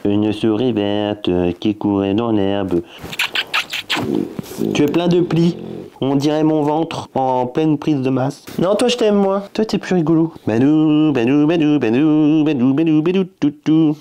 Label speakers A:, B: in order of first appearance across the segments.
A: Une souris verte qui courait dans l'herbe. Tu es plein de plis. On dirait mon ventre en pleine prise de masse. Non, toi je t'aime moi. Toi t'es plus rigolo. Badou, badou, badou, badou, badou, badou, badou, toutou.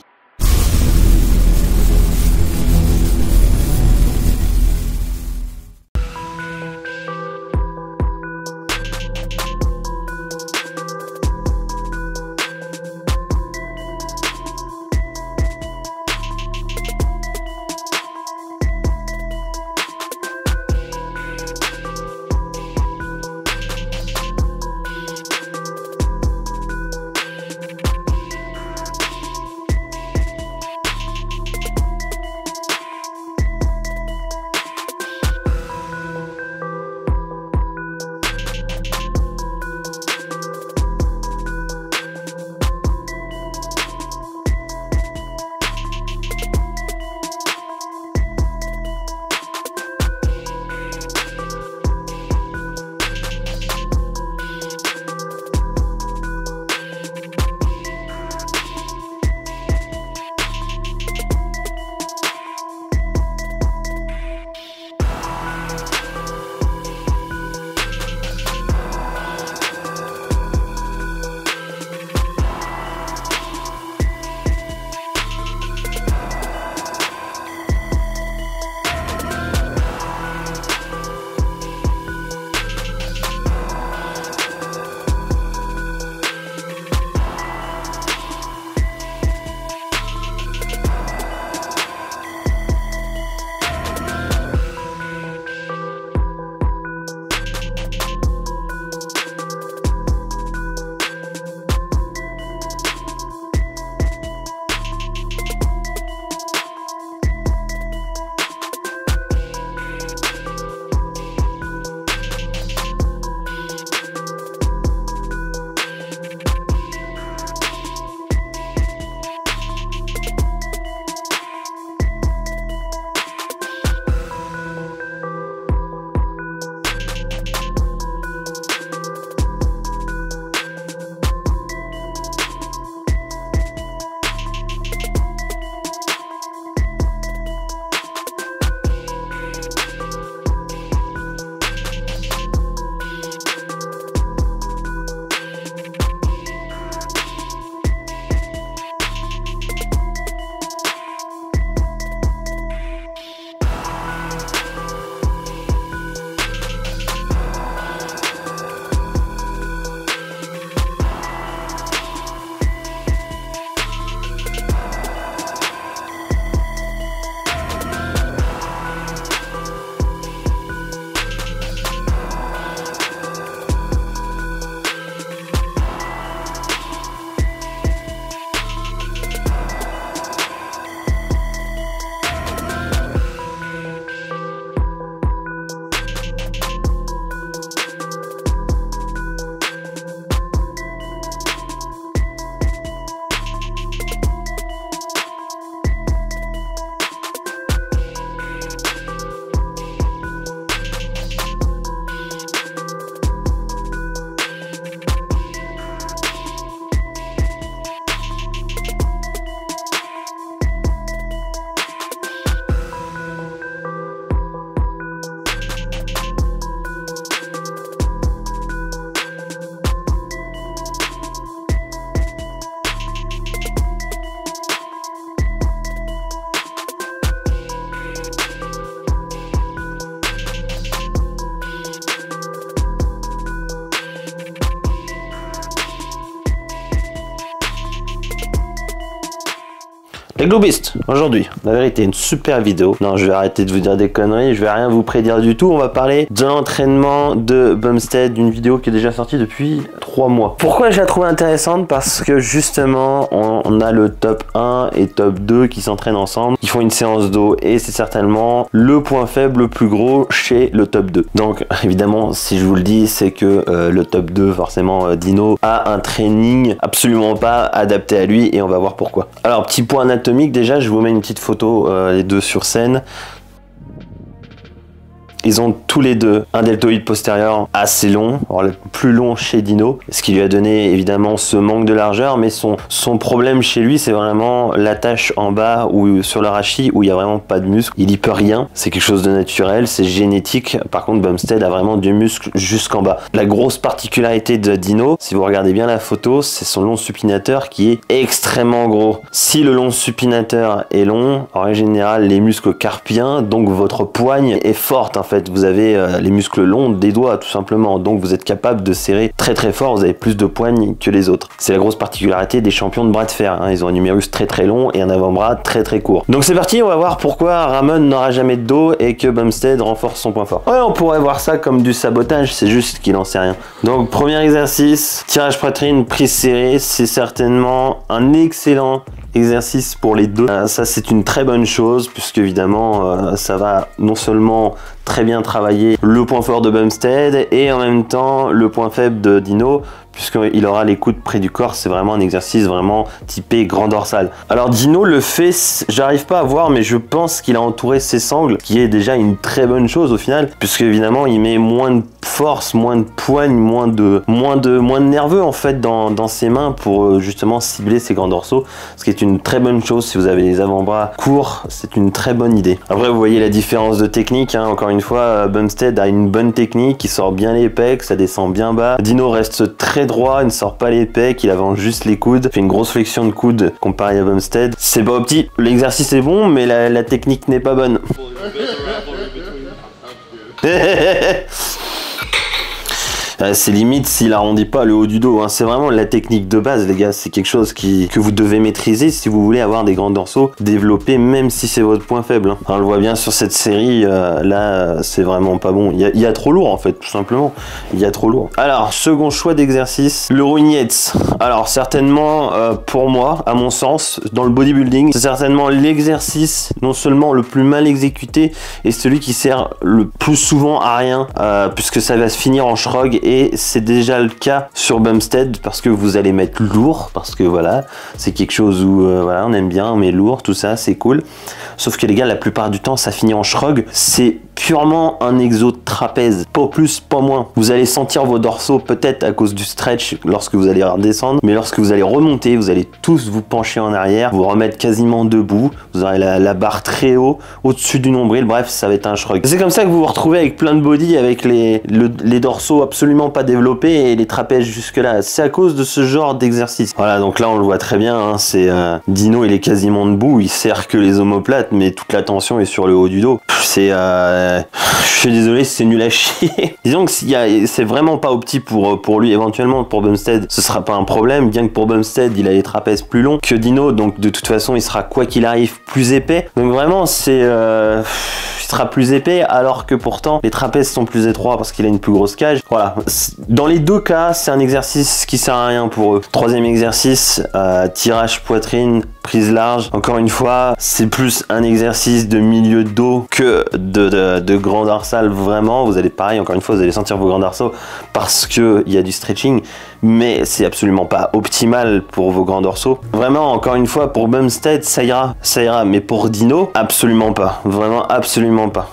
A: Les Gloobistes, aujourd'hui, la vérité, une super vidéo. Non, je vais arrêter de vous dire des conneries, je vais rien vous prédire du tout. On va parler de l'entraînement de Bumstead, une vidéo qui est déjà sortie depuis 3 mois. Pourquoi je la trouve intéressante? Parce que justement, on a le top 1 et top 2 qui s'entraînent ensemble, qui font une séance d'eau, et c'est certainement le point faible le plus gros chez le top 2. Donc, évidemment, si je vous le dis, c'est que le top 2, forcément, Dino, a un training absolument pas adapté à lui, et on va voir pourquoi. Alors, petit point anatomique, déjà, je vous mets une petite photo, les deux sur scène. Ils ont tous les deux un deltoïde postérieur assez long, alors le plus long chez Dino, ce qui lui a donné évidemment ce manque de largeur, mais son problème chez lui, c'est vraiment l'attache en bas ou sur le rachis où il n'y a vraiment pas de muscle. Il y peut rien, c'est quelque chose de naturel, c'est génétique. Par contre, Bumstead a vraiment du muscle jusqu'en bas. La grosse particularité de Dino, si vous regardez bien la photo, c'est son long supinateur qui est extrêmement gros. Si le long supinateur est long, en règle générale, les muscles carpiens, donc votre poigne est forte en fait. Vous avez les muscles longs des doigts tout simplement, donc vous êtes capable de serrer très très fort, vous avez plus de poigne que les autres. C'est la grosse particularité des champions de bras de fer, hein. Ils ont un numérus très très long et un avant-bras très très court. Donc c'est parti, on va voir pourquoi Ramon n'aura jamais de dos et que Bumstead renforce son point fort. Ouais, on pourrait voir ça comme du sabotage, c'est juste qu'il en sait rien. Donc premier exercice, tirage poitrine, prise serrée, c'est certainement un excellent exercice pour les deux. Ça c'est une très bonne chose puisque évidemment ça va non seulement très bien travailler le point fort de Bumstead et en même temps le point faible de Dino puisqu'il aura les coudes près du corps. C'est vraiment un exercice vraiment typé grand dorsal. Alors Dino le fait, j'arrive pas à voir, mais je pense qu'il a entouré ses sangles, qui est déjà une très bonne chose au final, puisque évidemment il met moins de force, moins de poigne, moins de nerveux en fait dans ses mains pour justement cibler ses grands dorsaux, ce qui est une très bonne chose. Si vous avez les avant-bras courts, c'est une très bonne idée. Après vous voyez la différence de technique, hein. Encore une fois, Bumstead a une bonne technique, il sort bien les pecs, ça descend bien bas. Dino reste très droit, il ne sort pas les pecs, il avance juste les coudes, fait une grosse flexion de coude comparé à Bumstead. C'est pas opti, l'exercice est bon, mais la technique n'est pas bonne. C'est limite s'il arrondit pas le haut du dos, hein. C'est vraiment la technique de base les gars, c'est quelque chose que vous devez maîtriser si vous voulez avoir des grands dorsaux développés, même si c'est votre point faible, hein. On le voit bien sur cette série, là c'est vraiment pas bon, il y a trop lourd en fait, tout simplement, il y a trop lourd. Alors second choix d'exercice, le Rougnettes. Alors certainement pour moi, à mon sens, dans le bodybuilding, c'est certainement l'exercice non seulement le plus mal exécuté et celui qui sert le plus souvent à rien, puisque ça va se finir en shrug. Et c'est déjà le cas sur Bumstead parce que vous allez mettre lourd, parce que voilà, c'est quelque chose où voilà, on aime bien, on met lourd, tout ça, c'est cool. Sauf que les gars, la plupart du temps, ça finit en shrug. C'est purement un exo de trapèze, pas plus, pas moins. Vous allez sentir vos dorsaux peut-être à cause du stretch lorsque vous allez redescendre, mais lorsque vous allez remonter, vous allez tous vous pencher en arrière, vous remettre quasiment debout, vous aurez la barre très haut, au-dessus du nombril, bref, ça va être un shrug. C'est comme ça que vous vous retrouvez avec plein de body, avec les dorsaux absolument pas développés et les trapèzes jusque là. C'est à cause de ce genre d'exercice. Voilà, donc là on le voit très bien, hein, c'est Dino, il est quasiment debout, il sert que les omoplates, mais toute la tension est sur le haut du dos. C'est je suis désolé, c'est nul à chier. Disons que c'est vraiment pas opti pour lui. Éventuellement pour Bumstead ce sera pas un problème, bien que pour Bumstead il a les trapèzes plus longs que Dino, donc de toute façon il sera quoi qu'il arrive plus épais. Donc vraiment c'est il sera plus épais, alors que pourtant les trapèzes sont plus étroits parce qu'il a une plus grosse cage. Voilà, dans les deux cas c'est un exercice qui sert à rien pour eux. Troisième exercice, tirage poitrine, prise large. Encore une fois, c'est plus un exercice de milieu de dos que de grand dorsal. Vraiment, vous allez pareil, encore une fois, vous allez sentir vos grands dorsaux parce que il y a du stretching, mais c'est absolument pas optimal pour vos grands dorsaux. Vraiment, encore une fois, pour Bumstead, ça ira, mais pour Dino, absolument pas. Vraiment, absolument pas.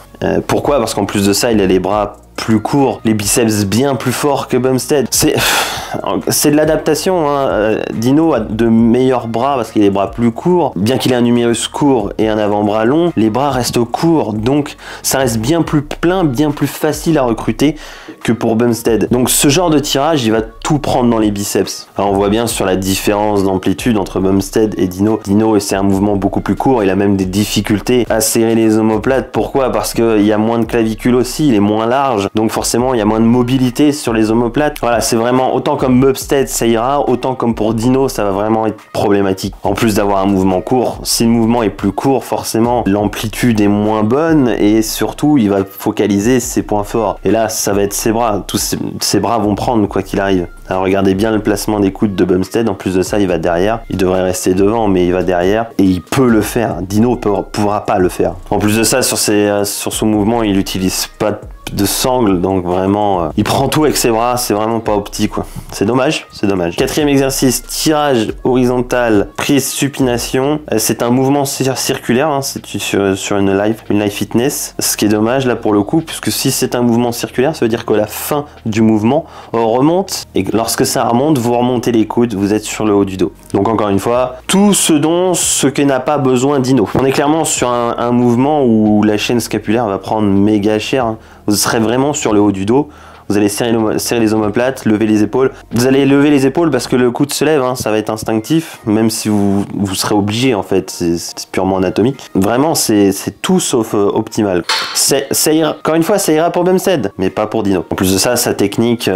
A: Pourquoi? Parce qu'en plus de ça, il a les bras plus courts, les biceps bien plus forts que Bumstead. C'est de l'adaptation, hein. Dino a de meilleurs bras parce qu'il a les bras plus courts. Bien qu'il ait un humérus court et un avant-bras long, les bras restent courts, donc ça reste bien plus plein, bien plus facile à recruter que pour Bumstead. Donc ce genre de tirage, il va tout prendre dans les biceps. Alors on voit bien sur la différence d'amplitude entre Bumstead et Dino. Dino, c'est un mouvement beaucoup plus court, il a même des difficultés à serrer les omoplates. Pourquoi? Parce qu'il y a moins de clavicule aussi, il est moins large, donc forcément il y a moins de mobilité sur les omoplates. Voilà, c'est vraiment autant comme Bumstead ça ira, autant comme pour Dino ça va vraiment être problématique. En plus d'avoir un mouvement court, si le mouvement est plus court, forcément l'amplitude est moins bonne et surtout il va focaliser ses points forts. Et là ça va être ses bras, tous ses bras vont prendre quoi qu'il arrive. Alors regardez bien le placement des coudes de Bumstead. En plus de ça, il va derrière. Il devrait rester devant, mais il va derrière. Et il peut le faire. Dino pourra pas le faire. En plus de ça, sur son mouvement, il n'utilise pas de sangle, donc vraiment il prend tout avec ses bras, c'est vraiment pas opti quoi. C'est dommage, c'est dommage. Quatrième exercice, tirage horizontal, prise supination. C'est un mouvement circulaire, hein, c'est sur une live fitness. Ce qui est dommage là pour le coup, puisque si c'est un mouvement circulaire, ça veut dire que la fin du mouvement remonte, et lorsque ça remonte, vous remontez les coudes, vous êtes sur le haut du dos. Donc encore une fois, tout ce que n'a pas besoin Dino. On est clairement sur un mouvement où la chaîne scapulaire va prendre méga cher, hein. Vous serez vraiment sur le haut du dos. Vous allez serrer les omoplates, lever les épaules. Vous allez lever les épaules parce que le coude se lève, hein, ça va être instinctif, même si vous serez obligé en fait, c'est purement anatomique. Vraiment, c'est tout sauf optimal. Ça ira, encore une fois, ça ira pour Bumstead, mais pas pour Dino. En plus de ça, sa technique,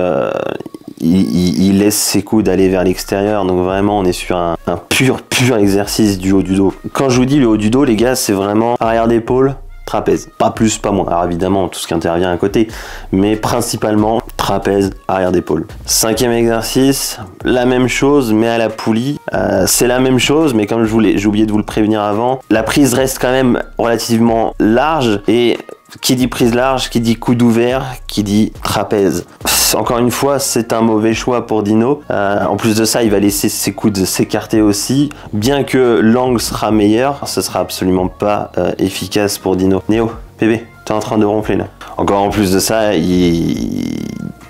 A: il laisse ses coudes aller vers l'extérieur, donc vraiment on est sur un pur exercice du haut du dos. Quand je vous dis le haut du dos, les gars, c'est vraiment arrière d'épaule, trapèze, pas plus, pas moins. Alors évidemment, tout ce qui intervient à côté, mais principalement trapèze, arrière d'épaule. Cinquième exercice, la même chose, mais à la poulie. C'est la même chose, mais comme j'ai oublié de vous le prévenir avant, la prise reste quand même relativement large, et qui dit prise large, qui dit coude ouvert, qui dit trapèze. Encore une fois, c'est un mauvais choix pour Dino. En plus de ça, il va laisser ses coudes s'écarter aussi. Bien que l'angle sera meilleur, ce sera absolument pas efficace pour Dino. Néo, bébé, t'es en train de ronfler là. Encore en plus de ça, il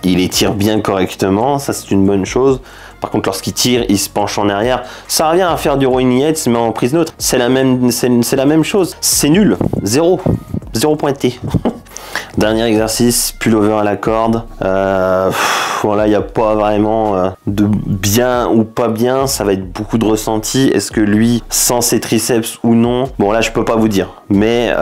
A: étire bien correctement, ça c'est une bonne chose. Par contre, lorsqu'il tire, il se penche en arrière. Ça revient à faire du rowing Yates, mais en prise neutre. C'est la même chose. C'est nul. Zéro pointé. Dernier exercice, pullover à la corde. Voilà, il n'y a pas vraiment de bien ou pas bien. Ça va être beaucoup de ressenti. Est-ce que lui sent ses triceps ou non? Bon, là, je peux pas vous dire. Mais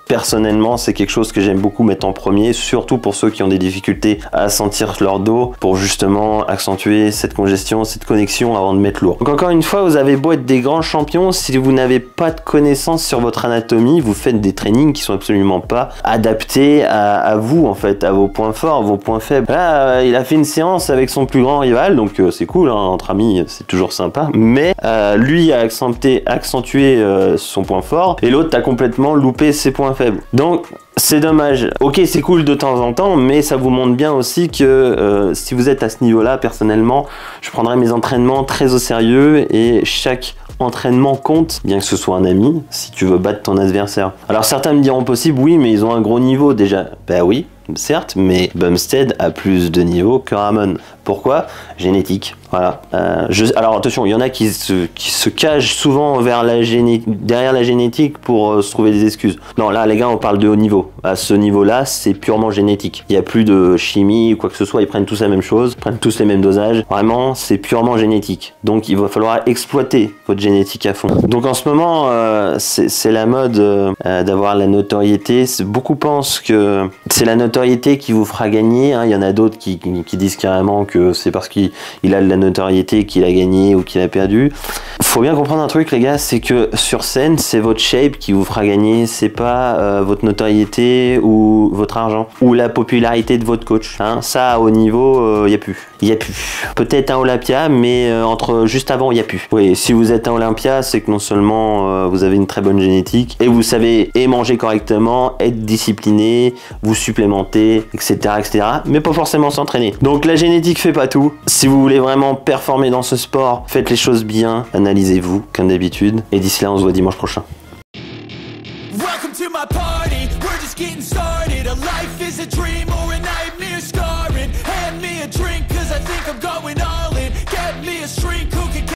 A: personnellement, c'est quelque chose que j'aime beaucoup mettre en premier, surtout pour ceux qui ont des difficultés à sentir leur dos, pour justement accentuer cette congestion, cette connexion avant de mettre lourd. Donc encore une fois, vous avez beau être des grands champions, si vous n'avez pas de connaissances sur votre anatomie, vous faites des trainings qui sont absolument pas adaptés à vous, en fait, à vos points forts, vos points faibles. Là, il a fait une séance avec son plus grand rival, donc c'est cool, hein, entre amis, c'est toujours sympa, mais lui a accentué son point fort, et l'autre a complètement loupé ses points faibles. Donc c'est dommage. Ok, c'est cool de temps en temps, mais ça vous montre bien aussi que si vous êtes à ce niveau-là, personnellement, je prendrai mes entraînements très au sérieux, et chaque entraînement compte, bien que ce soit un ami, si tu veux battre ton adversaire. Alors certains me diront possible, oui, mais ils ont un gros niveau déjà. Bah oui, certes, mais Bumstead a plus de niveau que Ramon. Pourquoi? Génétique. Voilà. Alors attention, il y en a qui se cachent souvent derrière la génétique pour se trouver des excuses. Non, là les gars, on parle de haut niveau. À ce niveau-là, c'est purement génétique. Il n'y a plus de chimie ou quoi que ce soit, ils prennent tous la même chose, ils prennent tous les mêmes dosages. Vraiment, c'est purement génétique. Donc il va falloir exploiter votre génétique à fond. Donc en ce moment, c'est la mode d'avoir la notoriété. Beaucoup pensent que c'est la notoriété qui vous fera gagner, hein. Il y en a d'autres qui disent carrément que c'est parce qu'il a de la notoriété qu'il a gagné ou qu'il a perdu. Faut bien comprendre un truc, les gars, c'est que sur scène, c'est votre shape qui vous fera gagner, c'est pas votre notoriété ou votre argent ou la popularité de votre coach, hein. Ça, au niveau, y a plus. Peut-être un Olympia, mais juste avant, y a plus. Oui, si vous êtes un Olympia, c'est que non seulement vous avez une très bonne génétique et vous savez manger correctement, être discipliné, vous supplémenter, etc., mais pas forcément s'entraîner. Donc la génétique fait pas tout. Si vous voulez vraiment performer dans ce sport, faites les choses bien, analysez-vous comme d'habitude, et d'ici là on se voit dimanche prochain.
B: Welcome to my party, we're just getting started. A life is a dream or a nightmare scarring. Hand me a drink cause I think I'm going